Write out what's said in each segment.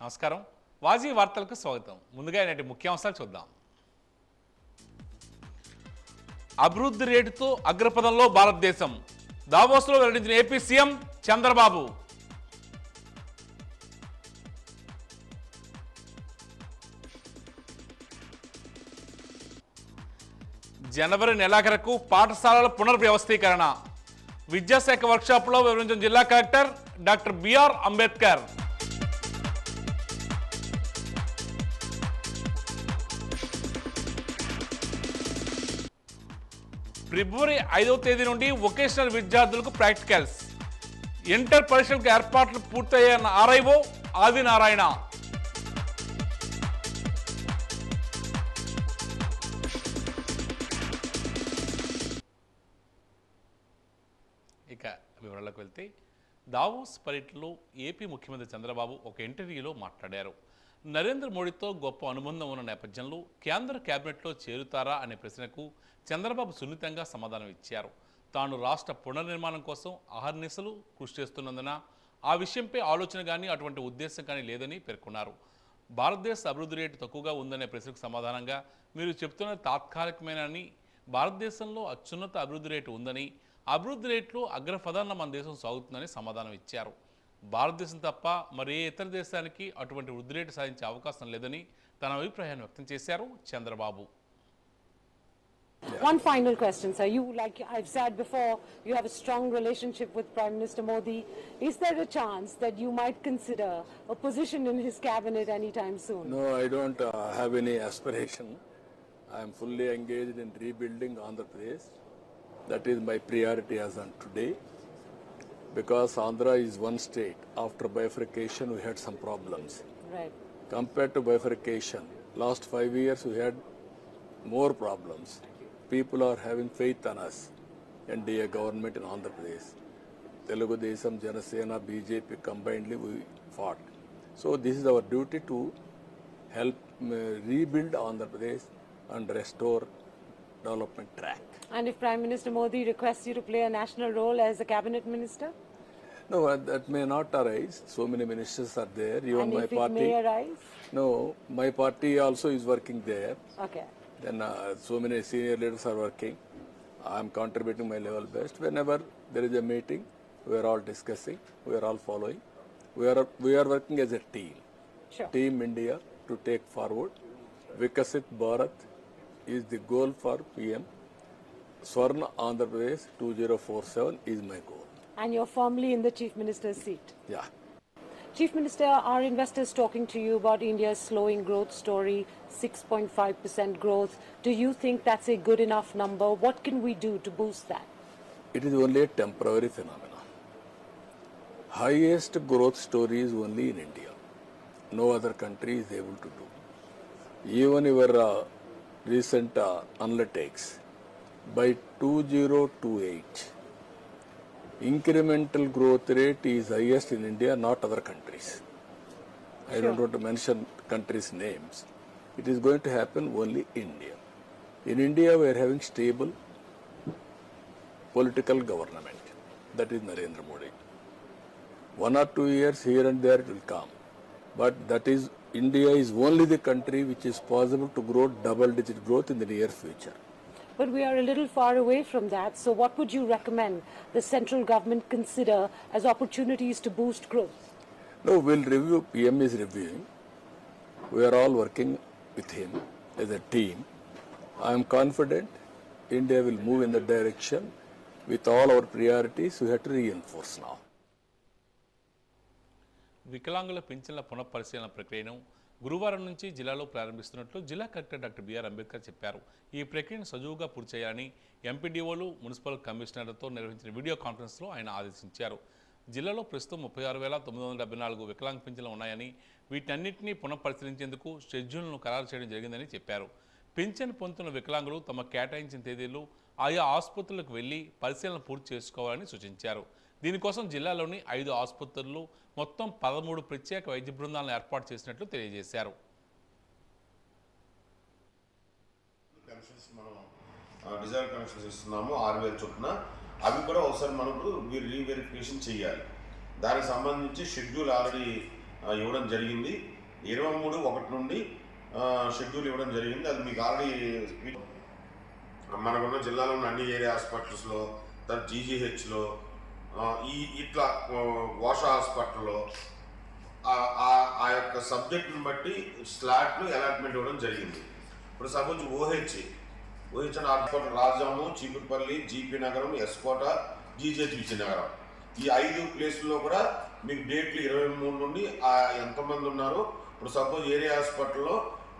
నమస్కారం. వాజీ వార్తలకు స్వాగతం. ముందుగా నేటి ముఖ్యాంశాలు చూద్దాం. అభివృద్ధి రేటుతో అగ్రపథంలో భారతదేశం. దావోస్లో వెల్లడించిన ఏపీ సీఎం చంద్రబాబు. జనవరి నెలాఖరుకు పాఠశాలల పునర్వ్యవస్థీకరణ. విద్యాశాఖ వర్క్షాప్లో వివరించిన జిల్లా కలెక్టర్ డాక్టర్ బిఆర్ అంబేద్కర్. ఫిబ్రవరి 5వ తేదీ నుండి వొకేషనల్ విద్యార్థులకు ప్రాక్టికల్స్. ఇంటర్ పరీక్షలకు ఏర్పాట్లు పూర్తయ్యాయన్న ఆర్ఐఓ ఆదినారాయణ. ఇక వివరాలకు వెళ్తే, దావోస్ పర్యటనలో ఏపీ ముఖ్యమంత్రి చంద్రబాబు ఒక ఇంటర్వ్యూలో మాట్లాడారు. నరేంద్ర మోడీతో గొప్ప అనుబంధం ఉన్న నేపథ్యంలో కేంద్ర కేబినెట్లో చేరుతారా అనే ప్రశ్నకు చంద్రబాబు సున్నితంగా సమాధానం ఇచ్చారు. తాను రాష్ట్ర పునర్నిర్మాణం కోసం అహర్నిశలు కృషి చేస్తున్నందున ఆ విషయంపై ఆలోచన కానీ అటువంటి ఉద్దేశం కానీ లేదని పేర్కొన్నారు. భారతదేశ అభివృద్ధి రేటు తక్కువగా ఉందనే ప్రశ్నకు సమాధానంగా, మీరు చెప్తున్నది తాత్కాలికమేనని, భారతదేశంలో అత్యున్నత అభివృద్ధి రేటు ఉందని, అభివృద్ధి రేట్లో అగ్రపథాన మన దేశం సాగుతుందని సమాధానం ఇచ్చారు. భారతదేశం తప్ప మరే ఇతర దేశానికి అటువంటి వృద్ధి రేటు సాధించే అవకాశం లేదని తన అభిప్రాయాన్ని వ్యక్తం చేశారు Chandrababu. One final question, sir. You, like I've said before, you have a strong relationship with Prime Minister Modi. Is there a chance that you might consider a position in his cabinet anytime soon? No, I don't have any aspiration. I am fully engaged in rebuilding Andhra Pradesh. That is my priority as on today. Because Andhra is one state. After bifurcation, we had some problems. Right. Compared to bifurcation, last 5 years we had more problems. People are having faith on us, NDA government in Andhra Pradesh. Telugu Desam, Janasena, BJP combinedly we fought. So this is our duty to help rebuild Andhra Pradesh and restore development track. And if Prime Minister Modi requests you to play a national role as a cabinet minister? No, that may not arise. So many ministers are there. Even And my if party. it may arise? No, my party also is working there. Okay. Then so many senior leaders are working. I am contributing my level best. Whenever there is a meeting, we are all discussing, we are all following. We are working as a team. Sure. Team India to take forward. Vikasit Bharat is the goal for PM. Swarna Andhra Pradesh 2047 is my goal. And you're firmly in the Chief Minister's seat? Yeah. Chief Minister, are investors talking to you about India's slowing growth story, 6.5% growth? Do you think that's a good enough number? What can we do to boost that? It is only a temporary phenomenon. Highest growth story is only in India. No other country is able to do. Even your recent analytics, by 2028, incremental growth rate is highest in India, not other countries. I don't want to mention countries' names. It is going to happen only in India. In India, we are having stable political government. That is Narendra Modi. 1 or 2 years here and there it will come. But that is, India is only the country which is possible to grow double-digit growth in the near future. But we are a little far away from that. So what would you recommend the central government consider as opportunities to boost growth? No, we'll review. PM is reviewing. We are all working with him as a team. I am confident India will move in that direction. With all our priorities, we have to reinforce now. వికలాంగుల పింఛన్ల పునఃపరిశీలన ప్రక్రియను గురువారం నుంచి జిల్లాలో ప్రారంభిస్తున్నట్లు జిల్లా collector doctor BR Ambedkar చెప్పారు. ఈ ప్రక్రియను సజావుగా పూర్తి చేయాలని ఎంపీడీఓలు, మున్సిపల్ కమిషనర్లతో నిర్వహించిన వీడియో కాన్ఫరెన్స్లో ఆయన ఆదేశించారు. జిల్లాలో ప్రస్తుతం 36,974 వికలాంగ పింఛన్లు ఉన్నాయని, వీటన్నింటినీ పునఃపరిశీలించేందుకు షెడ్యూల్ను ఖరారు చేయడం జరిగిందని చెప్పారు. పింఛన్ పొందుతున్న వికలాంగులు తమ కేటాయించిన తేదీలు ఆయా ఆసుపత్రులకు వెళ్లి పరిశీలన పూర్తి చేసుకోవాలని సూచించారు. దీనికోసం జిల్లాలోని 5 ఆసుపత్రులు మొత్తం 13 ప్రత్యేక వైద్య బృందాలను ఏర్పాటు చేసినట్లు తెలియజేశారు. డిజైర్ కనెక్షన్స్ ఇస్తున్నాము 6,000 చొప్పున. అవి కూడా ఒకసారి మనకు రీవెరిఫికేషన్ చేయాలి. దానికి సంబంధించి షెడ్యూల్ ఆల్రెడీ ఇవ్వడం జరిగింది. 23/1 నుండి షెడ్యూల్ ఇవ్వడం జరిగింది. అది మీకు ఆల్రెడీ మనకున్న జిల్లాలో ఉన్న అన్ని ఏరియా హాస్పిటల్స్లో, తర్వాత జీజీహెచ్లో, ఇట్లా వాషా హాస్పిటల్లో ఆ యొక్క సబ్జెక్ట్ని బట్టి స్లాట్లు అలాట్మెంట్ ఇవ్వడం జరిగింది. ఇప్పుడు సపోజ్ ఓహెచ్ అని హాస్పిటల్ రాజాము, చీపురుపల్లి, జీపీ నగరం, ఎస్కోట, జీజీహెచ్ విజయనగరం, ఈ 5 ప్లేసుల్లో కూడా మీకు డేట్లు 23 నుండి ఎంతమంది ఉన్నారు. ఇప్పుడు సపోజ్ ఏరియా హాస్పిటల్లో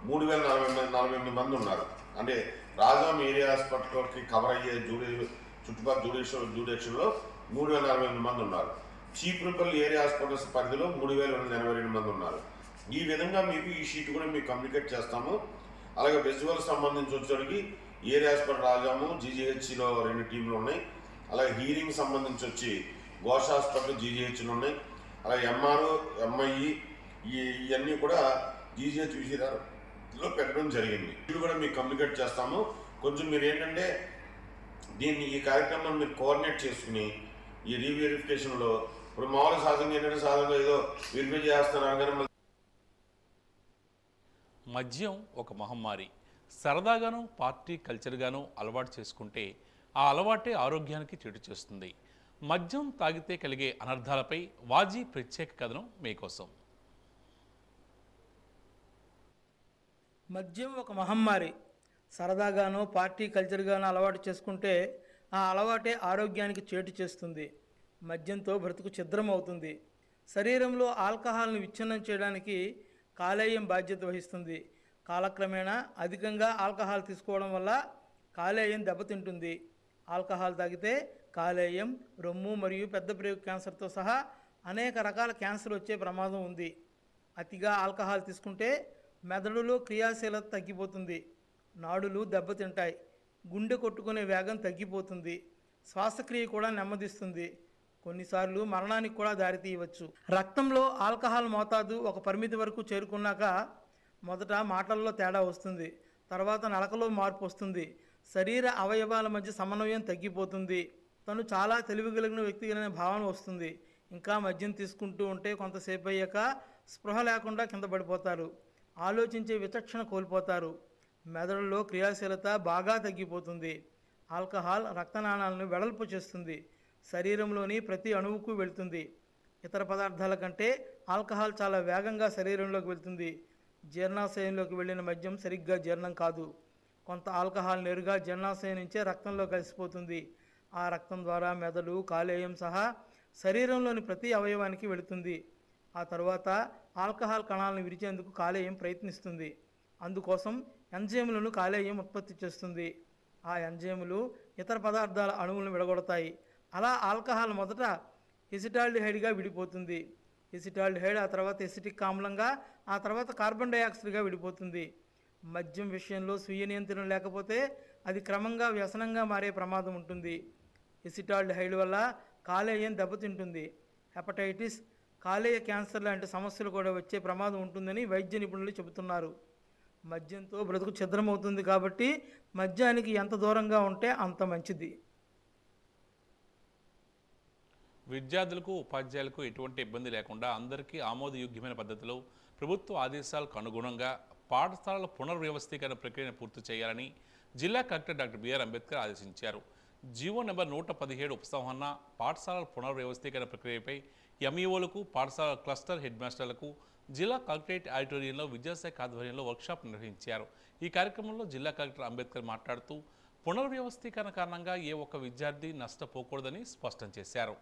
3048 మంది ఉన్నారు. అంటే రాజాం ఏరియా హాస్పిటల్కి కవర్ అయ్యే చుట్టుపక్కల జ్యూడిషన్లో 3048 మంది ఉన్నారు. చీపురుపల్లి ఏరియా హాస్పిటల్స్ పరిధిలో 3282 మంది ఉన్నారు. ఈ విధంగా మీకు ఈ షీట్ కూడా మీకు కమ్యూనికేట్ చేస్తాము. అలాగే ఫెస్టివల్ సంబంధించి వచ్చేటికి ఏరియా హాస్పిటల్ రాజాము, జీజీహెచ్లో 2 టీంలు ఉన్నాయి. అలాగే హీరింగ్ సంబంధించి వచ్చి ఘోష్ హాస్పిటల్, జీజీహెచ్లు ఉన్నాయి. అలాగే ఎంఆర్ఓ, ఎంఐఈ ఇవన్నీ కూడా జీజీహెచ్ విజయనగరంలో పెట్టడం జరిగింది. ఇవి కూడా మీకు కమ్యూనికేట్ చేస్తాము. కొంచెం మీరు ఏంటంటే ఈ కార్యక్రమాన్ని మీరు కోఆర్డినేట్ చేసుకుని ఈ రీవెరిఫికేషన్లో ఇప్పుడు మామూలు సహజంగా ఏంటంటే సహజంగా ఏదో వెరిఫై చేస్తున్నారు కానీ మద్యం ఒక మహమ్మారి. సరదాగాను పార్టీ కల్చర్గాను అలవాటు చేసుకుంటే ఆ అలవాటే ఆరోగ్యానికి చెడు చేస్తుంది. మద్యం తాగితే కలిగే అనర్థాలపై వాజీ ప్రత్యేక కథనం మీకోసం. మద్యం ఒక మహమ్మారి. సరదాగానో పార్టీ కల్చర్గానో అలవాటు చేసుకుంటే ఆ అలవాటే ఆరోగ్యానికి చేటు చేస్తుంది. మద్యంతో బ్రతుకు ఛిద్రం అవుతుంది. శరీరంలో ఆల్కహాల్ను విచ్ఛిన్నం చేయడానికి కాలేయం బాధ్యత వహిస్తుంది. కాలక్రమేణా అధికంగా ఆల్కహాల్ తీసుకోవడం వల్ల కాలేయం దెబ్బతింటుంది. ఆల్కహాల్ తాగితే కాలేయం, రొమ్ము మరియు పెద్ద ప్రేగు క్యాన్సర్తో సహా అనేక రకాల క్యాన్సర్ వచ్చే ప్రమాదం ఉంది. అతిగా ఆల్కహాల్ తీసుకుంటే మెదడులో క్రియాశీలత తగ్గిపోతుంది. నాడులు దెబ్బతింటాయి. గుండె కొట్టుకునే వేగం తగ్గిపోతుంది. శ్వాసక్రియ కూడా నెమ్మదిస్తుంది. కొన్నిసార్లు మరణానికి కూడా దారితీయవచ్చు. రక్తంలో ఆల్కహాల్ మోతాదు ఒక పరిమితి వరకు చేరుకున్నాక మొదట మాటల్లో తేడా వస్తుంది. తర్వాత నడకలో మార్పు వస్తుంది. శరీర అవయవాల మధ్య సమన్వయం తగ్గిపోతుంది. తను చాలా తెలివిగలిగిన వ్యక్తిగానే భావన వస్తుంది. ఇంకా మద్యం తీసుకుంటూ ఉంటే కొంతసేపు అయ్యాక స్పృహ లేకుండా కింద పడిపోతారు. ఆలోచించే విచక్షణ కోల్పోతారు. మెదడులో క్రియాశీలత బాగా తగ్గిపోతుంది. ఆల్కహాల్ రక్తనాళాలను వెడల్పు చేస్తుంది. శరీరంలోని ప్రతి అణువుకు వెళ్తుంది. ఇతర పదార్థాల కంటే ఆల్కహాల్ చాలా వేగంగా శరీరంలోకి వెళ్తుంది. జీర్ణాశయంలోకి వెళ్ళిన మద్యం సరిగ్గా జీర్ణం కాదు. కొంత ఆల్కహాల్ నేరుగా జీర్ణాశయం నుంచే రక్తంలో కలిసిపోతుంది. ఆ రక్తం ద్వారా మెదడు, కాలేయం సహా శరీరంలోని ప్రతి అవయవానికి వెళుతుంది. ఆ తర్వాత ఆల్కహాల్ కణాలను విరిచేందుకు కాలేయం ప్రయత్నిస్తుంది. అందుకోసం ఎంజైములను కాలేయం ఉత్పత్తి చేస్తుంది. ఆ ఎంజైములు ఇతర పదార్థాల అణువులను విడగొడతాయి. అలా ఆల్కహాల్ మొదట ఎసిటాల్డిహైడ్గా విడిపోతుంది. ఎసిటాల్డిహైడ్ ఆ తర్వాత ఎసిటిక్ ఆమ్లంగా, ఆ తర్వాత కార్బన్ డైఆక్సైడ్గా విడిపోతుంది. మద్యం విషయంలో స్వీయ నియంత్రణ లేకపోతే అది క్రమంగా వ్యసనంగా మారే ప్రమాదం ఉంటుంది. ఎసిటాల్డిహైడ్ వల్ల కాలేయం దెబ్బతింటుంది. హెపటైటిస్, కాలేయ క్యాన్సర్ లాంటి సమస్యలు కూడా వచ్చే ప్రమాదం ఉంటుందని వైద్య నిపుణులు చెబుతున్నారు. మద్యంతో బ్రతుకు ఛిద్రమవుతుంది కాబట్టి మద్యానికి ఎంత దూరంగా ఉంటే అంత మంచిది. విద్యార్థులకు, ఉపాధ్యాయులకు ఎటువంటి ఇబ్బంది లేకుండా అందరికీ ఆమోదయోగ్యమైన పద్ధతిలో ప్రభుత్వ ఆదేశాలకు అనుగుణంగా పాఠశాలల పునర్వ్యవస్థీకరణ ప్రక్రియను పూర్తి చేయాలని జిల్లా కలెక్టర్ డాక్టర్ బిఆర్ అంబేద్కర్ ఆదేశించారు. జీవో నెంబర్ 117 ఉపసంహరణ పాఠశాలల పునర్వ్యవస్థీకరణ ప్రక్రియపై ఎంఈఓలకు, పాఠశాల క్లస్టర్ హెడ్ మాస్టర్లకు జిల్లా కలెక్టరేట్ ఆడిటోరియంలో విద్యాశాఖ ఆధ్వర్యంలో వర్క్షాప్ నిర్వహించారు. ఈ కార్యక్రమంలో జిల్లా కలెక్టర్ అంబేద్కర్ మాట్లాడుతూ పునర్వ్యవస్థీకరణ కారణంగా ఏ ఒక్క విద్యార్థి నష్టపోకూడదని స్పష్టం చేశారు.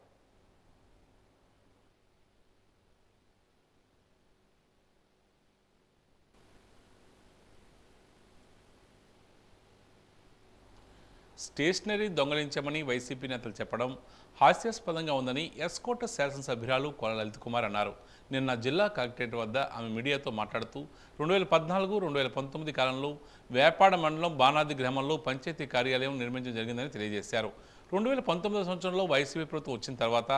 స్టేషనరీ దొంగలించామని వైసీపీ నేతలు చెప్పడం హాస్యాస్పదంగా ఉందని ఎస్కోట శాసనసభ్యురాలు కోల లలిత్ కుమార్ అన్నారు. నిన్న జిల్లా కలెక్టరేట్ వద్ద ఆమె మీడియాతో మాట్లాడుతూ 2014-2019 కాలంలో వేపాడ మండలం బానాది గ్రామంలో పంచాయతీ కార్యాలయం నిర్మించడం జరిగిందని తెలియజేశారు. 2019 సంవత్సరంలో వైసీపీ ప్రభుత్వం వచ్చిన తర్వాత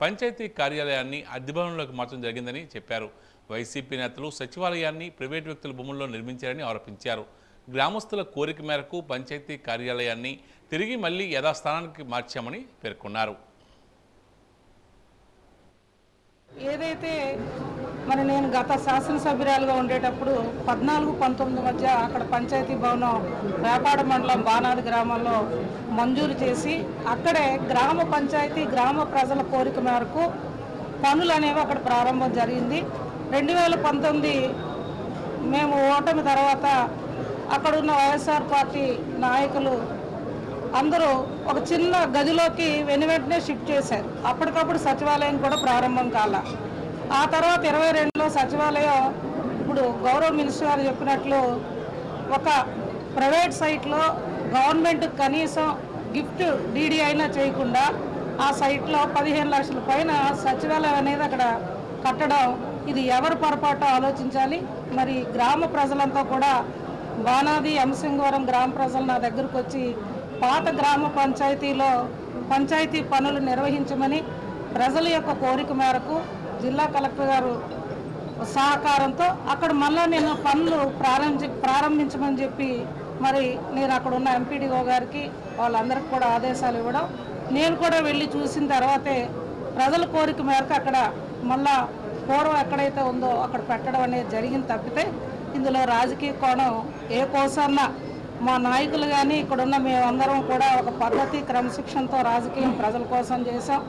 పంచాయతీ కార్యాలయాన్ని అద్దె భవనంలోకి మార్చడం జరిగిందని చెప్పారు. వైసీపీ నేతలు సచివాలయాన్ని ప్రైవేటు వ్యక్తుల భూముల్లో నిర్మించారని ఆరోపించారు. గ్రామస్తుల కోరిక మేరకు పంచాయతీ కార్యాలయాన్ని తిరిగి మళ్లీ యథాస్థానానికి మార్చామని పేర్కొన్నారు. ఏదైతే మరి నేను గత శాసనసభ్యురాలుగా ఉండేటప్పుడు 14-19 మధ్య అక్కడ పంచాయతీ భవనం వేపాడ మండలం బానాది గ్రామంలో మంజూరు చేసి అక్కడే గ్రామ పంచాయతీ గ్రామ ప్రజల కోరిక మేరకు పనులు అనేవి అక్కడ ప్రారంభం జరిగింది. 2019 మేము ఓటమి తర్వాత అక్కడున్న వైఎస్ఆర్ పార్టీ నాయకులు అందరూ ఒక చిన్న గదిలోకి వెంటనే షిఫ్ట్ చేశారు. అప్పటికప్పుడు సచివాలయం కూడా ప్రారంభం కాల. ఆ తర్వాత 22లో సచివాలయం ఇప్పుడు గౌరవ మినిస్టర్ గారు చెప్పినట్లు ఒక ప్రైవేట్ సైట్లో గవర్నమెంట్ కనీసం గిఫ్ట్ డీడీ అయినా చేయకుండా ఆ సైట్లో 15 లక్షల పైన సచివాలయం అనేది అక్కడ కట్టడం ఇది ఎవరి పొరపాటు ఆలోచించాలి. మరి గ్రామ ప్రజలంతా కూడా బానాది ఎంసింగవరం గ్రామ ప్రజలు నా దగ్గరకు వచ్చి పాత గ్రామ పంచాయతీలో పంచాయతీ పనులు నిర్వహించమని ప్రజల యొక్క కోరిక మేరకు జిల్లా కలెక్టర్ గారు సహకారంతో అక్కడ మళ్ళీ నేను పనులు ప్రారంభించమని చెప్పి మరి నేను అక్కడ ఉన్న ఎంపీడీఓ గారికి వాళ్ళందరికీ కూడా ఆదేశాలు ఇవ్వడం, నేను కూడా వెళ్ళి చూసిన తర్వాతే ప్రజల కోరిక మేరకు అక్కడ మళ్ళా పూర్వం ఎక్కడైతే ఉందో అక్కడ పెట్టడం అనేది జరిగింది తప్పితే ఇందులో రాజకీయ కోణం ఏ కోసన్న మా నాయకులు కానీ ఇక్కడున్న మేమందరం కూడా ఒక పద్ధతి క్రమశిక్షణతో రాజకీయం ప్రజల కోసం చేసాం.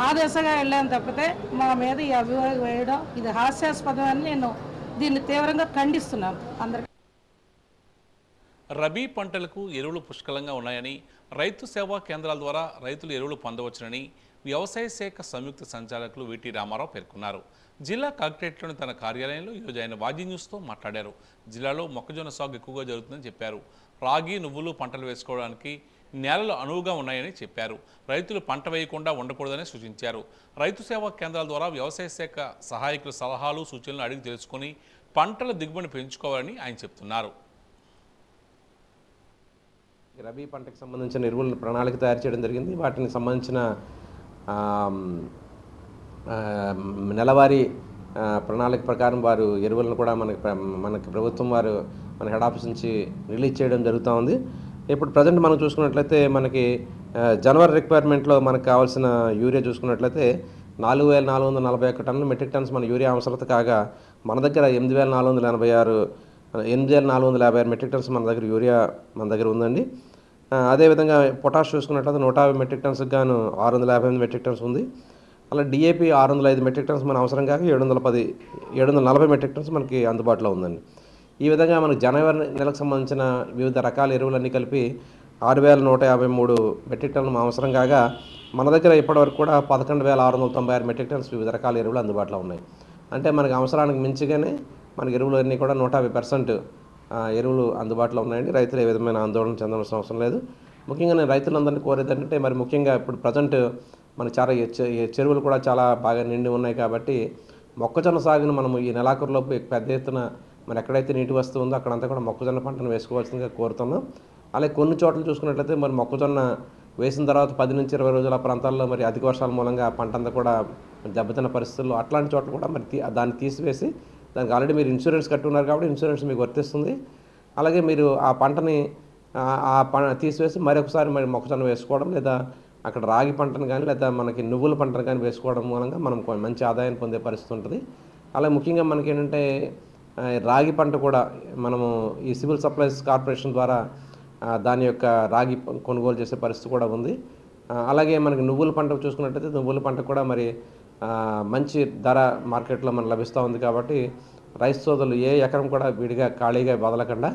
ఆ దిశగా వెళ్ళాను తప్పితే మా మీద ఈ అభియోగం వేయడం ఇది హాస్యాస్పదమని నేను దీన్ని తీవ్రంగా ఖండిస్తున్నాను. అందరికీ రబీ పంటలకు ఎరువులు పుష్కలంగా ఉన్నాయని, రైతు సేవా కేంద్రాల ద్వారా రైతులు ఎరువులు పొందవచ్చునని వ్యవసాయ శాఖ సంయుక్త సంచాలకులు విటి రామారావు పేర్కొన్నారు. జిల్లా కలెక్టరేట్లోని తన కార్యాలయంలో ఈరోజు ఆయన వాజీ న్యూస్తో మాట్లాడారు. జిల్లాలో మొక్కజొన్న సాగు ఎక్కువగా జరుగుతుందని చెప్పారు. రాగి, నువ్వులు పంటలు వేసుకోవడానికి నేలలు అనువుగా ఉన్నాయని చెప్పారు. రైతులు పంట వేయకుండా ఉండకూడదని సూచించారు. రైతు సేవా కేంద్రాల ద్వారా వ్యవసాయ శాఖ సహాయకుల సలహాలు, సూచనలు అడిగి తెలుసుకొని పంటల దిగుబడిని పెంచుకోవాలని ఆయన చెప్తున్నారు. రబీ పంటకు సంబంధించిన ఎరువుల ప్రణాళిక తయారు చేయడం జరిగింది. వాటికి సంబంధించిన నెలవారీ ప్రణాళిక ప్రకారం వారు ఎరువులను కూడా మనకి ప్రభుత్వం వారు మన హెడ్ ఆఫీస్ నుంచి రిలీజ్ చేయడం జరుగుతూ ఉంది. ఇప్పుడు ప్రజెంట్ మనం చూసుకున్నట్లయితే మనకి జనవరి రిక్వైర్మెంట్లో మనకు కావాల్సిన యూరియా చూసుకున్నట్లయితే 4441 టన్నులు మెట్రిక్ టన్స్ మన యూరియా అవసరత కాగా మన దగ్గర 8456 మెట్రిక్ టన్స్ మన దగ్గర యూరియా మన దగ్గర ఉందండి. అదేవిధంగా పొటాష్ చూసుకున్నట్లయితే 150 మెట్రిక్ టన్స్కి గాను 658 మెట్రిక్ టన్స్ ఉంది. అలా డిఏపి 605 మెట్రిక్ టన్స్ మన అవసరం కాక 740 మెట్రిక్ టన్స్ మనకి అందుబాటులో ఉందండి. ఈ విధంగా మనకు జనవరి నెలకు సంబంధించిన వివిధ రకాల ఎరువులన్నీ కలిపి 6153 మెట్రిక్ టన్నులు మా అవసరం కాగా మన దగ్గర ఇప్పటివరకు కూడా 11696 మెట్రిక్ టన్స్ వివిధ రకాల ఎరువులు అందుబాటులో ఉన్నాయి. అంటే మనకి అవసరానికి మించిగానే మనకి ఎరువులు అన్నీ కూడా 150% ఎరువులు అందుబాటులో ఉన్నాయండి. రైతులు ఏ విధమైన ఆందోళన చెందాల్సిన అవసరం లేదు. ముఖ్యంగా నేను రైతులందరినీ కోరేది ఏంటంటే మరి ముఖ్యంగా ఇప్పుడు ప్రజెంట్ మనకి చాలా చెరువులు కూడా చాలా బాగా నిండి ఉన్నాయి కాబట్టి మొక్కజొన్న సాగును మనం ఈ నెలాఖరులోపు పెద్ద ఎత్తున మరి ఎక్కడైతే నీటి వస్తువు ఉందో అక్కడంతా కూడా మొక్కజొన్న పంటను వేసుకోవాల్సిందిగా కోరుతున్నాం. అలాగే కొన్ని చోట్ల చూసుకున్నట్లయితే మరి మొక్కజొన్న వేసిన తర్వాత 10 నుంచి 20 రోజుల ప్రాంతాల్లో మరి అధిక వర్షాల మూలంగా పంట అంతా కూడా దెబ్బతిన్న పరిస్థితుల్లో అట్లాంటి చోట్ల కూడా మరి దాన్ని తీసివేసి దానికి ఆల్రెడీ మీరు ఇన్సూరెన్స్ కట్టున్నారు కాబట్టి ఇన్సూరెన్స్ మీకు వర్తిస్తుంది. అలాగే మీరు ఆ పంటని తీసివేసి మరొకసారి మరి మొక్కజొన్న వేసుకోవడం లేదా అక్కడ రాగి పంటను కానీ లేదా మనకి నువ్వుల పంటను కానీ వేసుకోవడం మూలంగా మనం మంచి ఆదాయాన్ని పొందే పరిస్థితి ఉంటుంది. అలాగే ముఖ్యంగా మనకి ఏంటంటే రాగి పంట కూడా మనము ఈ సివిల్ సప్లైస్ కార్పొరేషన్ ద్వారా దాని యొక్క రాగి కొనుగోలు చేసే పరిస్థితి కూడా ఉంది. అలాగే మనకి నువ్వుల పంట చూసుకున్నట్టయితే నువ్వుల పంట కూడా మరి మంచి ధర మార్కెట్లో మనకు లభిస్తూ ఉంది కాబట్టి రైతు సోదరులు ఏ ఎకరం కూడా విడిగా ఖాళీగా వదలకుండా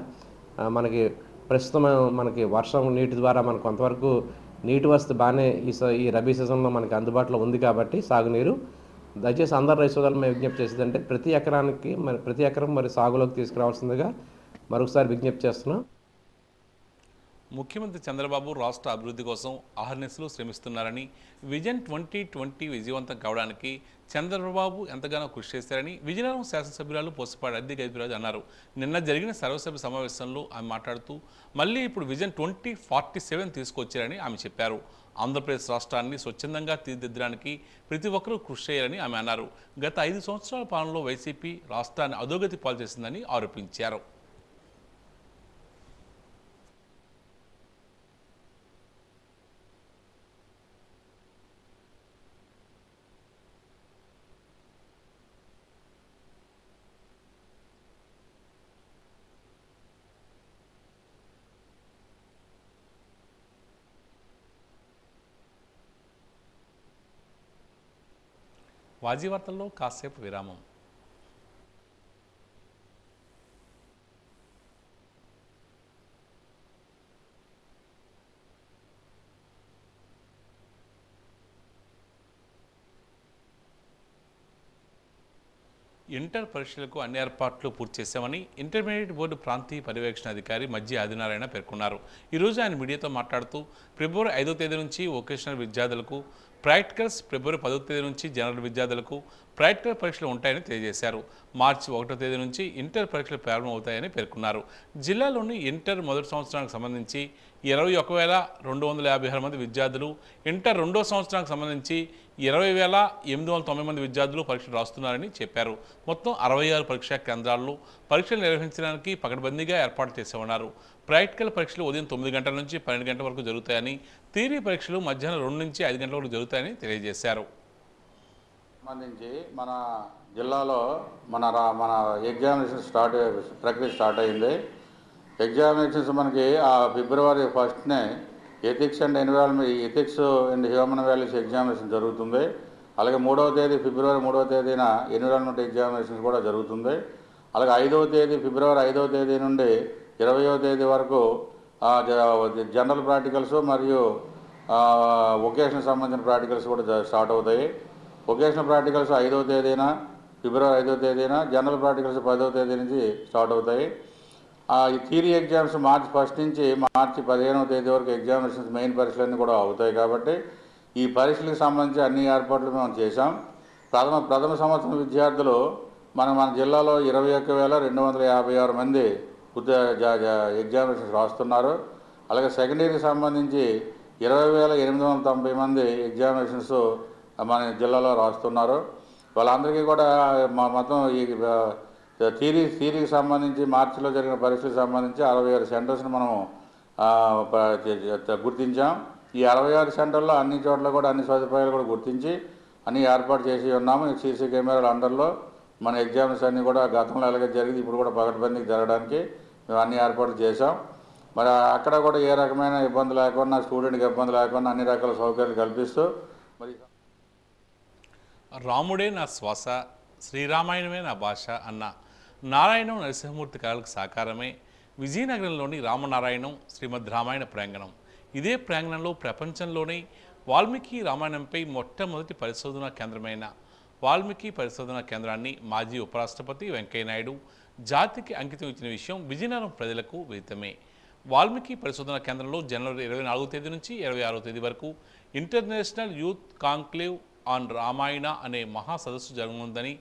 మనకి ప్రస్తుతం మనకి వర్షం నీటి ద్వారా మనకు కొంతవరకు నీటి వసతి బాగానే ఈ రబీ సీజన్లో మనకి అందుబాటులో ఉంది కాబట్టి సాగునీరు దయచేసి అందరు రైతు సోదరులు మేము విజ్ఞప్తి చేసేదంటే ప్రతి ఎకరం మరి సాగులోకి తీసుకురావాల్సిందిగా మరొకసారి విజ్ఞప్తి చేస్తున్నాం. ముఖ్యమంత్రి చంద్రబాబు రాష్ట్ర అభివృద్ధి కోసం అహర్నిశలు శ్రమిస్తున్నారని, విజన్ 2020 విజయవంతం కావడానికి చంద్రబాబు ఎంతగానో కృషి చేశారని విజయనగరం శాసనసభ్యురాలు పోసపాటి అద్దె గైపిరాజు అన్నారు. నిన్న జరిగిన సర్వసభ్య సమావేశంలో ఆమె మాట్లాడుతూ మళ్ళీ ఇప్పుడు విజన్ 2047 తీసుకొచ్చారని ఆమె చెప్పారు. ఆంధ్రప్రదేశ్ రాష్ట్రాన్ని స్వచ్ఛందంగా తీర్చిదిద్దడానికి ప్రతి ఒక్కరూ కృషి చేయాలని ఆమె అన్నారు. గత 5 సంవత్సరాల పాలనలో వైసీపీ రాష్ట్రాన్ని అధోగతి పాలు చేసిందని ఆరోపించారు. వాజీ వార్తల్లో కాసేపు విరామం. ఇంటర్ పరీక్షలకు అన్ని ఏర్పాట్లు పూర్తి చేశామని ఇంటర్మీడియట్ బోర్డు ప్రాంతీయ పర్యవేక్షణ అధికారి మజ్జి ఆదినారాయణ పేర్కొన్నారు. ఈరోజు ఆయన మీడియాతో మాట్లాడుతూ ఫిబ్రవరి 5వ తేదీ నుంచి వొకేషనల్ విద్యార్థులకు ప్రాక్టికల్స్, ఫిబ్రవరి 10వ తేదీ నుంచి జనరల్ విద్యార్థులకు ప్రాక్టికల్ పరీక్షలు ఉంటాయని తెలియజేశారు. మార్చి 1వ తేదీ నుంచి ఇంటర్ పరీక్షలు ప్రారంభమవుతాయని పేర్కొన్నారు. జిల్లాలోని ఇంటర్ మొదటి సంవత్సరానికి సంబంధించి 21,256 మంది విద్యార్థులు, ఇంటర్ రెండో సంవత్సరానికి సంబంధించి 20,890 మంది విద్యార్థులు పరీక్షలు రాస్తున్నారని చెప్పారు. మొత్తం 66 పరీక్షా కేంద్రాల్లో పరీక్షలు నిర్వహించడానికి పకడ్బందీగా ఏర్పాటు చేశామన్నారు. ప్రాక్టికల్ పరీక్షలు ఉదయం 9 గంటల నుంచి 12 గంటల వరకు జరుగుతాయని, థియరీ పరీక్షలు మధ్యాహ్నం 2 నుంచి 5 గంటల వరకు జరుగుతాయని తెలియజేశారు. సంబంధించి మన జిల్లాలో మన ఎగ్జామినేషన్ ప్రక్రియ స్టార్ట్ అయింది. ఎగ్జామినేషన్స్ మనకి ఫిబ్రవరి 1నే ethics and human values examination జరుగుతుంది. అలాగే ఫిబ్రవరి 3వ తేదీన ఎన్విరాన్మెంట్ ఎగ్జామినేషన్ కూడా జరుగుతుంది. అలాగే ఫిబ్రవరి 5వ తేదీ నుండి 20వ తేదీ వరకు జనరల్ ప్రాక్టికల్స్ మరియు వొకేషనల్ సంబంధించిన ప్రాక్టికల్స్ కూడా స్టార్ట్ అవుతాయి. వొకేషనల్ ప్రాక్టికల్స్ ఫిబ్రవరి 5వ తేదీన, జనరల్ ప్రాక్టికల్స్ 10వ తేదీ నుంచి స్టార్ట్ అవుతాయి. ఈ థియరీ ఎగ్జామ్స్ మార్చి 1 నుంచి మార్చి 15వ తేదీ వరకు ఎగ్జామినేషన్స్ మెయిన్ పరీక్షలన్నీ కూడా అవుతాయి. కాబట్టి ఈ పరీక్షలకు సంబంధించి అన్ని ఏర్పాట్లు మేము చేశాం. ప్రథమ సంవత్సరం విద్యార్థులు మన జిల్లాలో 21,256 మంది ఎగ్జామినేషన్స్ రాస్తున్నారు. అలాగే సెకండరీకి సంబంధించి 20,890 మంది ఎగ్జామినేషన్స్ మన జిల్లాలో రాస్తున్నారు. వాళ్ళందరికీ కూడా మొత్తం ఈ థియరీకి సంబంధించి మార్చిలో జరిగిన పరీక్షలకు సంబంధించి 66 సెంటర్స్ని మనం గుర్తించాం. ఈ 66 సెంటర్లో అన్ని చోట్ల కూడా అన్ని సదుపాయాలు కూడా గుర్తించి అన్ని ఏర్పాటు చేసి ఉన్నాము. సీసీ కెమెరాల అండర్లో మన ఎగ్జామ్స్ అన్నీ కూడా గతంలో ఎలాగ జరిగింది ఇప్పుడు కూడా పకడ్బందీకి జరగడానికి మేము అన్ని ఏర్పాట్లు చేశాం. మరి అక్కడ కూడా ఏ రకమైన ఇబ్బంది లేకుండా, స్టూడెంట్కి ఇబ్బంది లేకుండా అన్ని రకాల సౌకర్యాలు కల్పిస్తూ మరి రాముడే నా శ్వాస, శ్రీరామాయణమే నా భాష అన్న నారాయణం నరసింహమూర్తి కళలకు సాకారమే విజయనగరంలోని రామనారాయణం శ్రీమద్ రామాయణ ప్రాంగణం. ఇదే ప్రాంగణంలో ప్రపంచంలోనే వాల్మీకి రామాయణంపై మొట్టమొదటి పరిశోధనా కేంద్రమైన వాల్మీకి పరిశోధనా కేంద్రాన్ని మాజీ ఉపరాష్ట్రపతి వెంకయ్యనాయుడు జాతికి అంకితం ఇచ్చిన విషయం విజయనగరం ప్రజలకు విదితమే. వాల్మీకి పరిశోధనా కేంద్రంలో జనవరి 24వ తేదీ నుంచి 26వ తేదీ వరకు international youth conclave on Ramayana అనే మహా సదస్సు జరగనుందని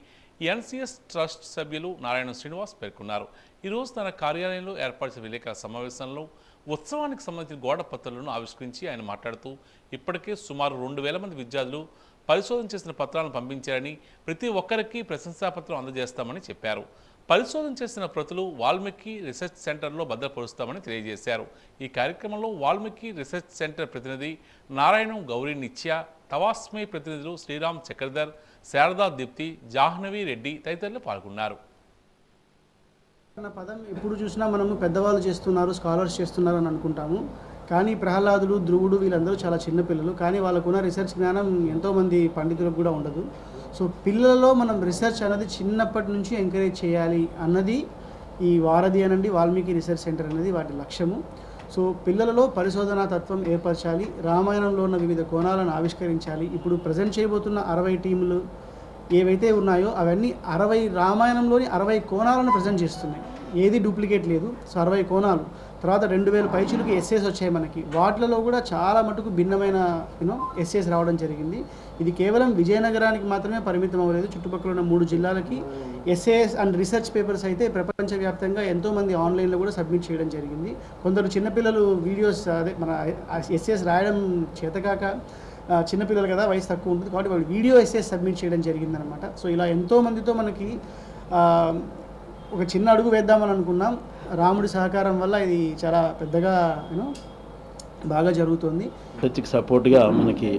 ఎన్సిఎస్ ట్రస్ట్ సభ్యులు నారాయణ శ్రీనివాస్ పేర్కొన్నారు. ఈరోజు తన కార్యాలయంలో ఏర్పాటు చేసిన విలేకరుల సమావేశంలో ఉత్సవానికి సంబంధించిన గోడ పత్రాలను ఆవిష్కరించి ఆయన మాట్లాడుతూ ఇప్పటికే సుమారు 2,000 మంది విద్యార్థులు పరిశోధన చేసిన పత్రాలను పంపించారని, ప్రతి ఒక్కరికి ప్రశంసాపత్రం అందజేస్తామని చెప్పారు. పరిశోధన చేసిన ప్రతులు వాల్మీకి రీసెర్చ్ సెంటర్లో భద్రపరుస్తామని తెలియజేశారు. ఈ కార్యక్రమంలో వాల్మీకి రీసెర్చ్ సెంటర్ ప్రతినిధి నారాయణం గౌరీ నిత్య, తవాస్మే ప్రతినిధులు శ్రీరామ్ చక్రధర్, శారదా దీప్తి, జాహ్నవి రెడ్డి తదితరులు పాల్గొన్నారు. అన్న పదం ఎప్పుడు చూసినా మనము పెద్దవాళ్ళు చేస్తున్నారు, స్కాలర్స్ చేస్తున్నారు అని అనుకుంటాము. కానీ ప్రహ్లాదుడు, ధ్రువుడు వీళ్ళందరూ చాలా చిన్నపిల్లలు. కానీ వాళ్ళకున్న రీసెర్చ్ జ్ఞానం ఎంతోమంది పండితులకు కూడా ఉండదు. సో పిల్లలలో మనం రీసెర్చ్ అనేది చిన్నప్పటి నుంచి ఎంకరేజ్ చేయాలి అన్నది ఈ వారధి అనండి వాల్మీకి రీసెర్చ్ సెంటర్ అనేది వాటి లక్ష్యము. సో పిల్లలలో పరిశోధనా తత్వం ఏర్పరచాలి, రామాయణంలో ఉన్న వివిధ కోణాలను ఆవిష్కరించాలి. ఇప్పుడు ప్రజెంట్ చేయబోతున్న 60 టీములు ఏవైతే ఉన్నాయో అవన్నీ 60 రామాయణంలోని 60 కోణాలను ప్రజెంట్ చేస్తున్నాయి. ఏది డూప్లికేట్ లేదు. సో 60 కోణాలు. తర్వాత 2,000 పైచులకి ఎస్సేస్ వచ్చాయి మనకి. వాటిలో కూడా చాలా మటుకు భిన్నమైన ఎస్సేస్ రావడం జరిగింది. ఇది కేవలం విజయనగరానికి మాత్రమే పరిమితం అవ్వలేదు. చుట్టుపక్కల ఉన్న 3 జిల్లాలకి ఎస్ఏఎస్ అండ్ రీసెర్చ్ పేపర్స్ అయితే ప్రపంచవ్యాప్తంగా ఎంతోమంది ఆన్లైన్లో కూడా సబ్మిట్ చేయడం జరిగింది. కొందరు చిన్నపిల్లలు వీడియోస్ మన ఎస్ఏఎస్ రాయడం చేతకాక చిన్నపిల్లలు కదా, వయసు తక్కువ ఉంటుంది కాబట్టి వాళ్ళు వీడియో ఎస్ఏఎస్ సబ్మిట్ చేయడం జరిగిందనమాట. సో ఇలా ఎంతోమందితో మనకి ఒక చిన్న అడుగు వేద్దామని అనుకున్నాం. రాముడి సహకారం వల్ల ఇది చాలా పెద్దగా బాగా జరుగుతుంది. రీసెర్చ్కి సపోర్ట్గా మనకి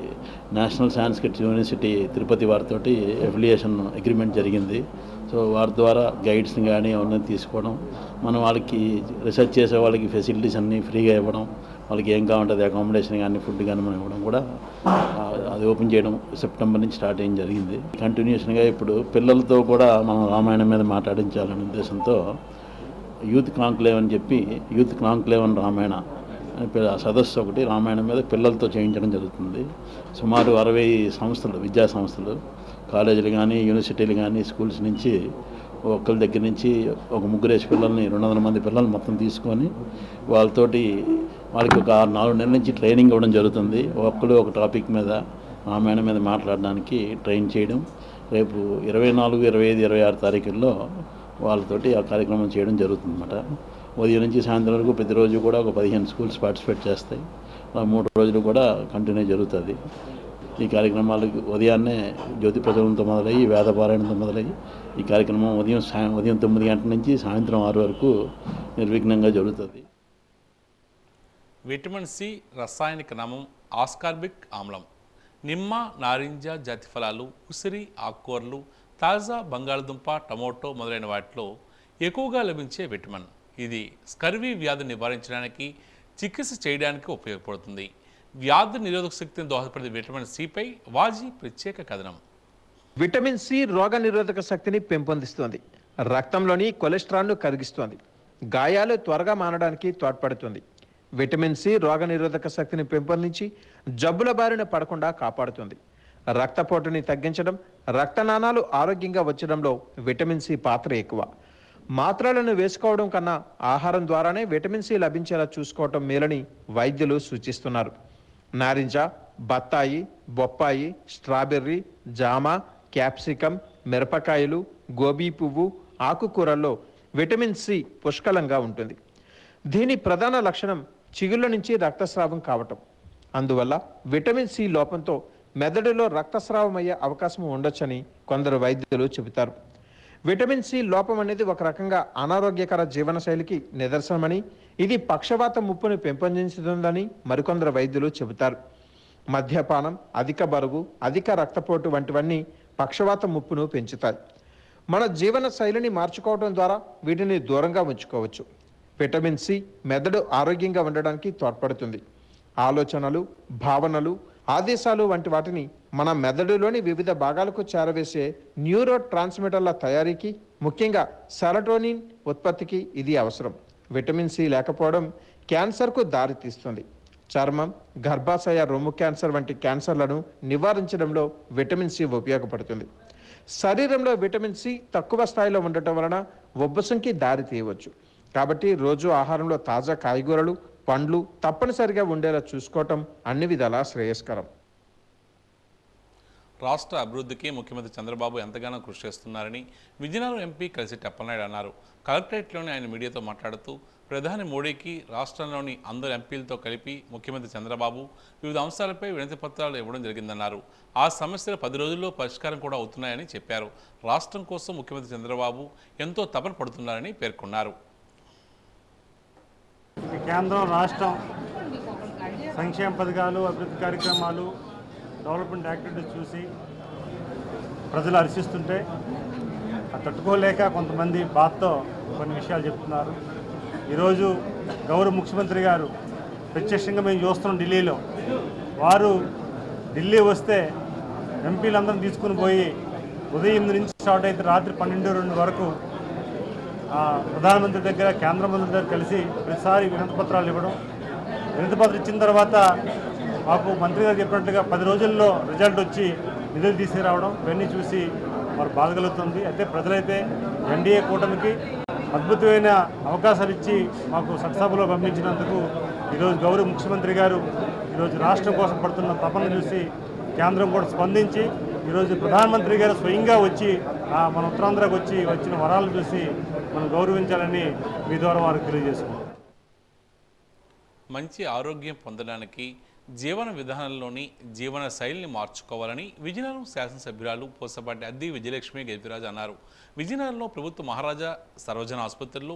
నేషనల్ సాంస్క్రిట్ యూనివర్సిటీ తిరుపతి వారితో అఫిలియేషన్ అగ్రిమెంట్ జరిగింది. సో వారి ద్వారా గైడ్స్ని కానీ అవన్నీ తీసుకోవడం, మనం వాళ్ళకి రీసెర్చ్ చేసే వాళ్ళకి ఫెసిలిటీస్ అన్నీ ఫ్రీగా ఇవ్వడం, వాళ్ళకి ఏం కావాలంటే అకామిడేషన్ కానీ ఫుడ్ కానీ మనం ఇవ్వడం కూడా అది ఓపెన్ చేయడం సెప్టెంబర్ నుంచి స్టార్ట్ అయ్యడం జరిగింది. కంటిన్యూషన్గా ఇప్పుడు పిల్లలతో కూడా మనం రామాయణం మీద మాట్లాడించాలనే ఉద్దేశంతో యూత్ కాంక్లేవ్ అని చెప్పి యూత్ కాంక్లేవ్ అని రామాయణ సదస్సు ఒకటి రామాయణం మీద పిల్లలతో చేయించడం జరుగుతుంది. సుమారు 60 సంస్థలు, విద్యా సంస్థలు, కాలేజీలు కానీ యూనివర్సిటీలు కానీ స్కూల్స్ నుంచి ఒక్కరి దగ్గర నుంచి ఒక 3 పిల్లల్ని 200 మంది పిల్లల్ని మొత్తం తీసుకొని వాళ్ళకి ఒక 4 నెలల నుంచి ట్రైనింగ్ ఇవ్వడం జరుగుతుంది. ఒక్కరు ఒక టాపిక్ మీద రామాయణం మీద మాట్లాడడానికి ట్రైన్ చేయడం. రేపు 24, 25, 26 తారీఖుల్లో వాళ్ళతోటి ఆ కార్యక్రమం చేయడం జరుగుతుందన్నమాట. ఉదయం నుంచి సాయంత్రం వరకు ప్రతిరోజు కూడా ఒక 15 స్కూల్స్ పార్టిసిపేట్ చేస్తాయి. 3 రోజులు కూడా కంటిన్యూ జరుగుతుంది. ఈ కార్యక్రమాలకు ఉదయాన్నే జ్యోతి ప్రజ్వలనంతో మొదలయ్యి వేదపారాయణంతో మొదలయ్యి ఈ కార్యక్రమం ఉదయం 9 గంటల నుంచి సాయంత్రం 6 వరకు నిర్విఘ్నంగా జరుగుతుంది. విటమిన్ సి రసాయనిక నామం ఆస్కార్బిక్ ఆమ్లం. నిమ్మ, నారింజ జాతి ఫలాలు, ఉసిరి, ఆకుకూరలు, తాజా బంగాళదుంప, టమోటో మొదలైన వాటిలో ఎక్కువగా లభించే విటమిన్. ఇది స్కర్వీ వ్యాధి నివారించడానికి, చికిత్స చేయడానికి ఉపయోగపడుతుంది. వ్యాధి నిరోధక శక్తిని దోహదపడే విటమిన్ సిపై వాజీ ప్రత్యేక కథనం. విటమిన్ సి రోగ నిరోధక శక్తిని పెంపొందిస్తుంది, రక్తంలోని కొలెస్ట్రాల్ను కరిగిస్తుంది, గాయాలు త్వరగా మానడానికి తోడ్పడుతుంది. విటమిన్ సి రోగ నిరోధక శక్తిని పెంపొందించి జబ్బుల బారిన పడకుండా కాపాడుతుంది. రక్తపోటుని తగ్గించడం, రక్తనాళాలు ఆరోగ్యంగా వచ్చడంలో విటమిన్ సి పాత్ర ఎక్కువ. మాత్రలను వేసుకోవడం కన్నా ఆహారం ద్వారానే విటమిన్ సి లభించేలా చూసుకోవటం మేలని వైద్యులు సూచిస్తున్నారు. నారింజ, బత్తాయి, బొప్పాయి, స్ట్రాబెర్రీ, జామ, క్యాప్సికం, మిరపకాయలు, గోబీ పువ్వు, ఆకుకూరల్లో విటమిన్ సి పుష్కలంగా ఉంటుంది. దీని ప్రధాన లక్షణం చిగుళ్ళ నుంచి రక్తస్రావం కావటం. అందువల్ల విటమిన్ సి లోపంతో మెదడులో రక్తస్రావం అయ్యే అవకాశం ఉండొచ్చని కొందరు వైద్యులు చెబుతారు. విటమిన్ సి లోపం అనేది ఒక రకంగా అనారోగ్యకర జీవనశైలికి నిదర్శనమని, ఇది పక్షవాత ముప్పును పెంపొందించుతుందని మరికొందరు వైద్యులు చెబుతారు. మద్యపానం, అధిక బరువు, అధిక రక్తపోటు వంటివన్నీ పక్షవాత ముప్పును పెంచుతాయి. మన జీవన శైలిని మార్చుకోవడం ద్వారా వీటిని దూరంగా ఉంచుకోవచ్చు. విటమిన్ సి మెదడు ఆరోగ్యంగా ఉండడానికి తోడ్పడుతుంది. ఆలోచనలు, భావనలు, ఆదేశాలు వంటి వాటిని మన మెదడులోని వివిధ భాగాలకు చేరవేసే న్యూరో ట్రాన్స్మిటర్ల తయారీకి, ముఖ్యంగా సెరటోనిన్ ఉత్పత్తికి ఇది అవసరం. విటమిన్ సి లేకపోవడం క్యాన్సర్కు దారితీస్తుంది. చర్మం, గర్భాశయ, రొమ్ము క్యాన్సర్ వంటి క్యాన్సర్లను నివారించడంలో విటమిన్ సి ఉపయోగపడుతుంది. శరీరంలో విటమిన్ సి తక్కువ స్థాయిలో ఉండటం వలన ఉబ్బసంకి దారి తీయవచ్చు. కాబట్టి రోజు ఆహారంలో తాజా కాయగూరలు, పండ్లు తప్పనిసరిగా ఉండేలా చూసుకోవటం అన్ని విధాలా శ్రేయస్కరం. రాష్ట్ర అభివృద్ధికి ముఖ్యమంత్రి చంద్రబాబు ఎంతగానో కృషి చేస్తున్నారని విజయనగరం ఎంపీ కలిసి అప్పలనాయుడు అన్నారు. కలెక్టరేట్లోని ఆయన మీడియాతో మాట్లాడుతూ ప్రధాని మోడీకి రాష్ట్రంలోని అందరు ఎంపీలతో కలిపి ముఖ్యమంత్రి చంద్రబాబు వివిధ అంశాలపై వినతి పత్రాలు ఇవ్వడం జరిగిందన్నారు. ఆ సమస్యలు 10 రోజుల్లో పరిష్కారం కూడా అవుతున్నాయని చెప్పారు. రాష్ట్రం కోసం ముఖ్యమంత్రి చంద్రబాబు ఎంతో తపన పడుతున్నారని పేర్కొన్నారు. కేంద్రం, రాష్ట్రం సంక్షేమ పథకాలు, అభివృద్ధి కార్యక్రమాలు, డెవలప్మెంట్ యాక్టివిటీస్ చూసి ప్రజలు హర్షిస్తుంటే తట్టుకోలేక కొంతమంది బాధతో కొన్ని విషయాలు చెప్తున్నారు. ఈరోజు గౌరవ ముఖ్యమంత్రి గారు ప్రత్యక్షంగా మేము చూస్తున్నాం ఢిల్లీలో. వారు ఢిల్లీ వస్తే ఎంపీలందరం తీసుకుని పోయి ఉదయం 8 నుంచి స్టార్ట్ అయితే రాత్రి 12-2 వరకు ప్రధానమంత్రి దగ్గర, కేంద్ర మంత్రి దగ్గర కలిసి ప్రతిసారి వినతి పత్రాలు ఇవ్వడం. వినతి పత్రం ఇచ్చిన తర్వాత మాకు మంత్రి గారు చెప్పినట్టుగా 10 రోజుల్లో రిజల్ట్ వచ్చి నిధులు తీసుకురావడం, ఇవన్నీ చూసి వారు బాధ కలుగుతుంది. అయితే ప్రజలైతే ఎన్డీఏ కూటమికి అద్భుతమైన అవకాశాలు ఇచ్చి మాకు చట్టసభలో పంపించినందుకు ఈరోజు గౌరవ ముఖ్యమంత్రి గారు ఈరోజు రాష్ట్రం కోసం పడుతున్న తపన చూసి కేంద్రం కూడా స్పందించి ఈరోజు ప్రధానమంత్రి గారు స్వయంగా వచ్చి మన ఉత్తరాంధ్రకు వచ్చిన వరాలు చూసి మనం గౌరవించాలని మీ ద్వారా వారికి తెలియజేస్తున్నాం. మంచి ఆరోగ్యం పొందడానికి జీవన విధానంలోని జీవన శైలిని మార్చుకోవాలని విజయనగరం శాసనసభ్యురాలు పూసపాటి అద్ది విజయలక్ష్మి గెలిపిరాజు అన్నారు. విజయనగరంలో ప్రభుత్వ మహారాజా సర్వజన ఆసుపత్రిలో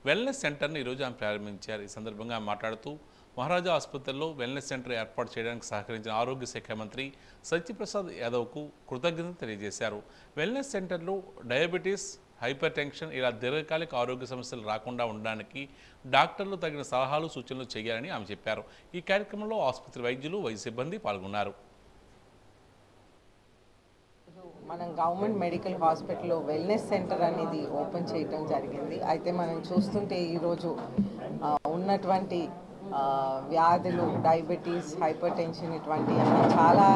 వెల్నెస్ సెంటర్ని ఈరోజు ఆమె ప్రారంభించారు. ఈ సందర్భంగా మాట్లాడుతూ మహారాజా ఆసుపత్రిలో వెల్నెస్ సెంటర్ ఏర్పాటు చేయడానికి సహకరించిన ఆరోగ్య శాఖ మంత్రి సత్యప్రసాద్ యాదవ్కు కృతజ్ఞతలు తెలియజేశారు. వెల్నెస్ సెంటర్లో డయాబెటీస్, హైపర్ టెన్షన్ ఇలా దీర్ఘకాలిక ఆరోగ్య సమస్యలు రాకుండా ఉండడానికి డాక్టర్లు తగిన సలహాలు సూచనలు చేయాలని ఆమె చెప్పారు. ఈ కార్యక్రమంలో ఆసుపత్రి వైద్యులు, వైద్య సిబ్బంది పాల్గొన్నారు. మనం గవర్నమెంట్ మెడికల్ హాస్పిటల్లో వెల్నెస్ సెంటర్ అనేది ఓపెన్ చేయడం జరిగింది. అయితే మనం చూస్తుంటే ఈరోజు ఉన్నటువంటి వ్యాధులు, డయాబెటీస్, హైపర్ టెన్షన్ ఇటువంటివి చాలా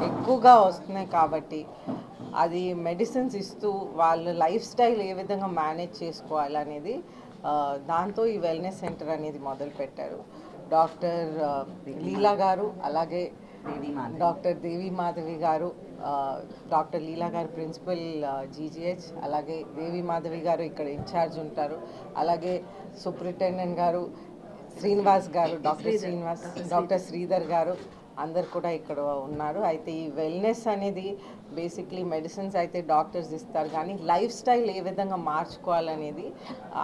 ఎక్కువగా వస్తున్నాయి. కాబట్టి అది మెడిసిన్స్ ఇస్తూ వాళ్ళ లైఫ్ స్టైల్ ఏ విధంగా మేనేజ్ చేసుకోవాలనేది దాంతో ఈ వెల్నెస్ సెంటర్ అనేది మొదలుపెట్టారు. డాక్టర్ లీలా గారు, అలాగే డాక్టర్ దేవి మాధవి గారు, డాక్టర్ లీలా గారు ప్రిన్సిపల్ జీజీహెచ్, అలాగే దేవి మాధవి గారు ఇక్కడ ఇన్ఛార్జ్ ఉంటారు. అలాగే సూపరింటెండెంట్ గారు శ్రీనివాస్ గారు, డాక్టర్ శ్రీధర్ గారు అందరు కూడా ఇక్కడ ఉన్నారు. అయితే ఈ వెల్నెస్ అనేది బేసిక్లీ మెడిసిన్స్ అయితే డాక్టర్స్ ఇస్తారు, కానీ లైఫ్ స్టైల్ ఏ విధంగా మార్చుకోవాలనేది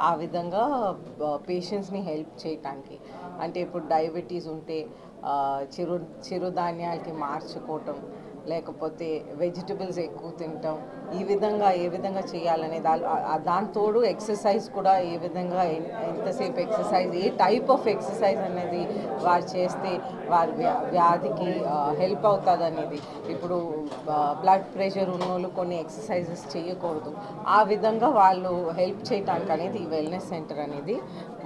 ఆ విధంగా పేషెంట్స్ని హెల్ప్ చేయటానికి. అంటే ఇప్పుడు డయాబెటీస్ ఉంటే చిరుధాన్యాలకి మార్చుకోవటం, లేకపోతే వెజిటబుల్స్ ఎక్కువ తినటం, ఈ విధంగా ఏ విధంగా చేయాలనేది, దాంతోడు ఎక్సర్సైజ్ కూడా ఏ విధంగా ఎంతసేపు exercise, A type of exercise అనేది వారు చేస్తే వారి వ్యాధికి హెల్ప్ అవుతుంది అనేది. ఇప్పుడు బ్లడ్ ప్రెషర్ ఉన్నోళ్ళు కొన్ని ఎక్సర్సైజెస్ చేయకూడదు, ఆ విధంగా వాళ్ళు హెల్ప్ చేయడానికి అనేది ఈ వెల్నెస్ సెంటర్ అనేది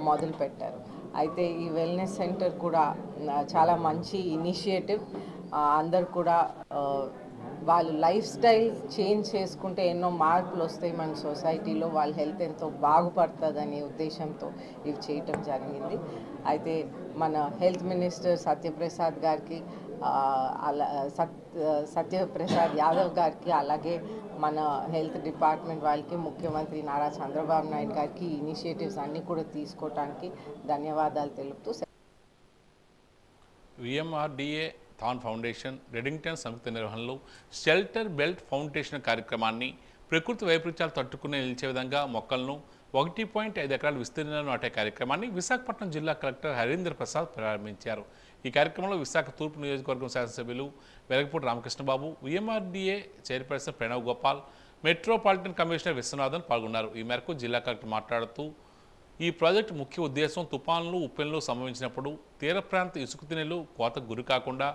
మొదలు పెట్టారు. అయితే ఈ వెల్నెస్ సెంటర్ కూడా చాలా మంచి ఇనిషియేటివ్. అందరు కూడా వాళ్ళు లైఫ్ స్టైల్ చేంజ్ చేసుకుంటే ఎన్నో మార్పులు వస్తాయి మన సొసైటీలో, వాళ్ళ హెల్త్ ఎంతో బాగుపడుతుంది అనే ఉద్దేశంతో ఇవి చేయటం జరిగింది. అయితే మన హెల్త్ మినిస్టర్ సత్యప్రసాద్ గారికి, సత్యప్రసాద్ యాదవ్ గారికి, అలాగే మన హెల్త్ డిపార్ట్మెంట్ వాళ్ళకి, ముఖ్యమంత్రి నారా చంద్రబాబు నాయుడు గారికి ఇనిషియేటివ్స్ అన్నీ కూడా తీసుకోవడానికి ధన్యవాదాలు తెలుపుతూ విఎంఆర్డీఏ థాన్ ఫౌండేషన్, రెడింగ్టన్ సంయుక్త నిర్వహణలో షెల్టర్ బెల్ట్ ఫౌండేషన్ కార్యక్రమాన్ని ప్రకృతి వైపరీత్యాలు తట్టుకునే నిలిచే విధంగా మొక్కలను 1.5 ఎకరాల విస్తీర్ణంలో నాటే కార్యక్రమాన్ని విశాఖపట్నం జిల్లా కలెక్టర్ హరీంద్ర ప్రసాద్ ప్రారంభించారు. ఈ కార్యక్రమంలో విశాఖ తూర్పు నియోజకవర్గం శాసనసభ్యులు Velagapudi Ramakrishna Babu, VMRDA chairperson Pranav Gopal, metropolitan commissioner Viswanathan పాల్గొన్నారు. ఈ మేరకు జిల్లా కలెక్టర్ మాట్లాడుతూ ఈ ప్రాజెక్టు ముఖ్య ఉద్దేశం తుఫాన్లు, ఉప్పెన్లు సంభవించినప్పుడు తీర ప్రాంత ఇసుక తినెలు కోతకు గురి కాకుండా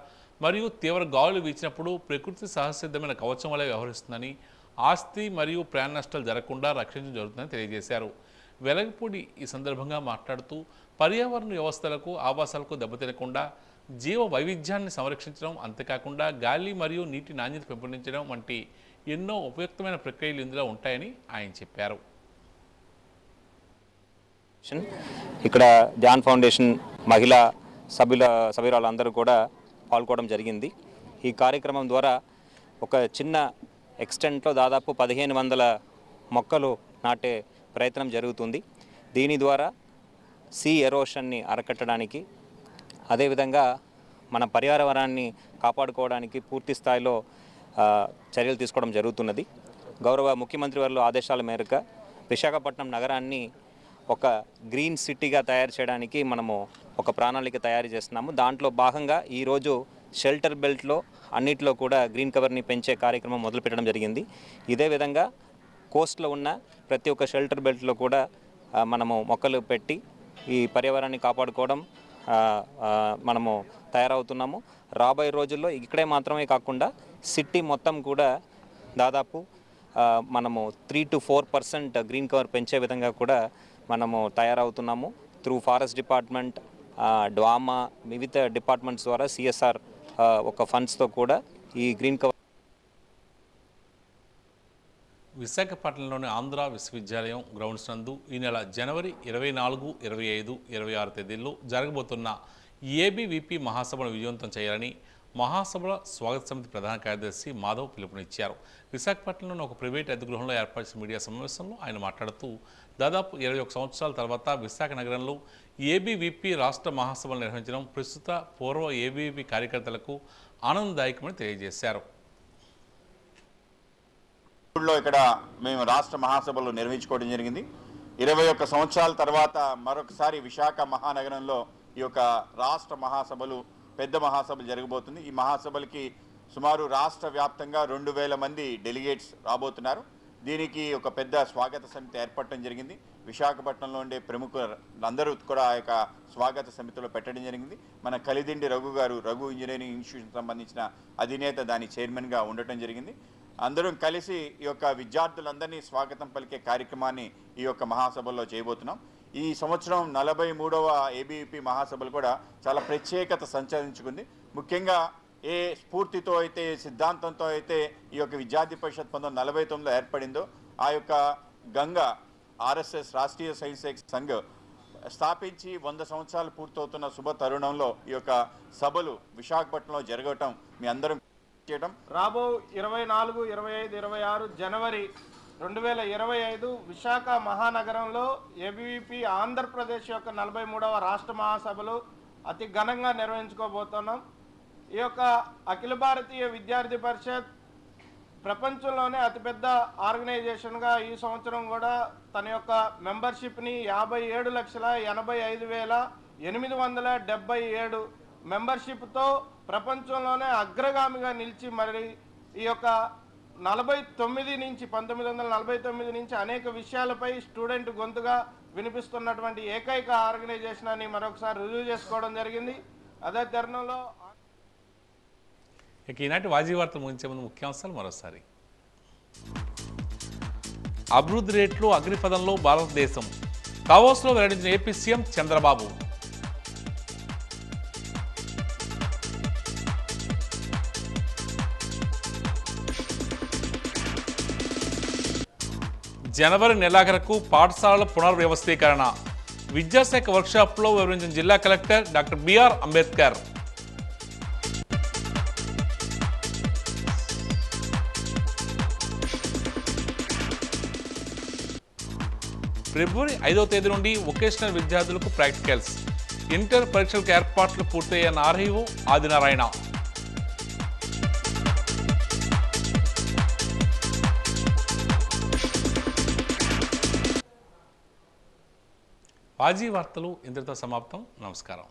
మరియు తీవ్ర గాలులు వీచినప్పుడు ప్రకృతి సహసిద్ధమైన కవచం వలె వ్యవహరిస్తుందని, ఆస్తి మరియు ప్రాణ నష్టాలు జరగకుండా రక్షించడం జరుగుతుందని తెలియజేశారు. వెలగపూడి ఈ సందర్భంగా మాట్లాడుతూ పర్యావరణ వ్యవస్థలకు, ఆవాసాలకు దెబ్బతినకుండా జీవ వైవిధ్యాన్ని సంరక్షించడం, అంతేకాకుండా గాలి మరియు నీటి నాణ్యత పెంపొందించడం వంటి ఎన్నో ఉపయుక్తమైన ప్రక్రియలు ఇందులో ఉంటాయని ఆయన చెప్పారు. ఇక్కడ ధ్యాన్ ఫౌండేషన్ మహిళా సభ్యురాలందరూ కూడా పాల్గొనడం జరిగింది. ఈ కార్యక్రమం ద్వారా ఒక చిన్న ఎక్స్టెంట్లో దాదాపు 1500 మొక్కలు నాటే ప్రయత్నం జరుగుతుంది. దీని ద్వారా సీ ఎరోషన్ని అరికట్టడానికి, అదేవిధంగా మన పర్యావరణాన్ని కాపాడుకోవడానికి పూర్తి స్థాయిలో చర్యలు తీసుకోవడం జరుగుతున్నది. గౌరవ ముఖ్యమంత్రి వారి ఆదేశాల మేరకు విశాఖపట్నం నగరాన్ని ఒక గ్రీన్ సిటీగా తయారు చేయడానికి మనము ఒక ప్రణాళిక తయారు చేస్తున్నాము. దాంట్లో భాగంగా ఈరోజు షెల్టర్ బెల్ట్లో అన్నిట్లో కూడా గ్రీన్ కవర్ని పెంచే కార్యక్రమం మొదలుపెట్టడం జరిగింది. ఇదే విధంగా కోస్ట్లో ఉన్న ప్రతి ఒక్క షెల్టర్ బెల్ట్లో కూడా మనము మొక్కలు పెట్టి ఈ పర్యావరణాన్ని కాపాడుకోవడం మనము తయారవుతున్నాము. రాబోయే రోజుల్లో ఇక్కడే మాత్రమే కాకుండా సిటీ మొత్తం కూడా దాదాపు మనము 3 to 4% గ్రీన్ కవర్ పెంచే విధంగా కూడా మనము తయారవుతున్నాము. త్రూ ఫారెస్ట్ డిపార్ట్మెంట్, డ్వామా, వివిధ డిపార్ట్మెంట్స్ ద్వారా CSR ఒక ఫండ్స్తో కూడా ఈ గ్రీన్ కవర్. విశాఖపట్నంలోని ఆంధ్ర విశ్వవిద్యాలయం గ్రౌండ్స్ నందు ఈ నెల జనవరి 24, 25, 26 తేదీల్లో జరగబోతున్న ఏబీవీపీ మహాసభను విజయవంతం చేయాలని మహాసభల స్వాగత సమితి ప్రధాన కార్యదర్శి మాధవ్ పిలుపునిచ్చారు. విశాఖపట్నంలోని ఒక ప్రైవేట్ అద్దె గృహంలో ఏర్పాటు చేసిన మీడియా సమావేశంలో ఆయన మాట్లాడుతూ దాదాపు 21 సంవత్సరాల తర్వాత విశాఖ నగరంలో ఏబీవీపీ రాష్ట్ర మహాసభలు నిర్వహించడం ప్రస్తుత పూర్వ ఏబీవీపీ కార్యకర్తలకు ఆనందదాయకమని తెలియజేశారు. ఇక్కడ మేము రాష్ట్ర మహాసభలు నిర్వహించుకోవడం జరిగింది. 21 సంవత్సరాల తర్వాత మరొకసారి విశాఖ మహానగరంలో ఈ యొక్క రాష్ట్ర మహాసభలు, పెద్ద మహాసభలు జరగబోతుంది. ఈ మహాసభలకి సుమారు రాష్ట్ర వ్యాప్తంగా 2000 మంది డెలిగేట్స్ రాబోతున్నారు. దీనికి ఒక పెద్ద స్వాగత సమితి ఏర్పడటం జరిగింది. విశాఖపట్నంలో ఉండే ప్రముఖులందరూ కూడా ఆ యొక్క స్వాగత సమితిలో పెట్టడం జరిగింది. మన కలిదిండి రఘు గారు రఘు ఇంజనీరింగ్ ఇన్స్టిట్యూషన్ సంబంధించిన అధినేత దాని చైర్మన్గా ఉండటం జరిగింది. అందరం కలిసి ఈ యొక్క విద్యార్థులందరినీ స్వాగతం పలికే కార్యక్రమాన్ని ఈ యొక్క మహాసభలో చేయబోతున్నాం. ఈ సంవత్సరం 43వ ఏబీవీపీ మహాసభలు కూడా చాలా ప్రత్యేకత సంచరించుకుంది. ముఖ్యంగా ఏ స్ఫూర్తితో అయితే సిద్ధాంతంతో అయితే ఈ యొక్క విద్యార్థి పరిషత్ 1949లో ఏర్పడిందో ఆ యొక్క గంగా ఆర్ఎస్ఎస్ రాష్ట్రీయ స్వయంసేవక్ సంఘ్ స్థాపించి 100 సంవత్సరాలు పూర్తవుతున్న శుభ తరుణంలో ఈ యొక్క సభలు విశాఖపట్నంలో జరగటం మీ అందరం చేయడం. రాబో 24, 25, 26 జనవరి 2025 విశాఖ మహానగరంలో ఏబీవీపీ ఆంధ్రప్రదేశ్ యొక్క 43వ రాష్ట్ర మహాసభలు అతి ఘనంగా నిర్వహించుకోబోతున్నాం. ఈ యొక్క అఖిల భారతీయ విద్యార్థి పరిషత్ ప్రపంచంలోనే అతిపెద్ద ఆర్గనైజేషన్గా ఈ సంవత్సరం కూడా తన యొక్క మెంబర్షిప్ని 57,85,877 మెంబర్షిప్తో ప్రపంచంలోనే అగ్రగామిగా నిలిచి మరి ఈ యొక్క 1949 నుంచి అనేక విషయాలపై స్టూడెంట్ గొంతుగా వినిపిస్తున్నటువంటి ఏకైక ఆర్గనైజేషన్ అని మరొకసారి రుజువు చేసుకోవడం జరిగింది. అదే తరుణంలో ఈనాటి వాజీ వార్తలు ముగించే ముందు ముఖ్యాంశాలు మరోసారి. అభివృద్ధి రేట్లు అగ్నిపథంలో భారతదేశం దావోస్లో వెల్లడించిన ఏపీ సీఎం చంద్రబాబు. జనవరి నెలాఖరుకు పాఠశాలల పునర్వ్యవస్థీకరణ విద్యాశాఖ వర్క్షాప్లో వివరించిన జిల్లా కలెక్టర్ డాక్టర్ బిఆర్ అంబేద్కర్. ఫిబ్రవరి 5వ తేదీ నుండి వొకేషనల్ విద్యార్థులకు ప్రాక్టికల్స్. ఇంటర్ పరీక్షలకు ఏర్పాట్లు పూర్తయ్యన్న ఆర్ఈఓ ఆదినారాయణ. వాజీ వార్తలు ఇంతటితో సమాప్తం. నమస్కారం.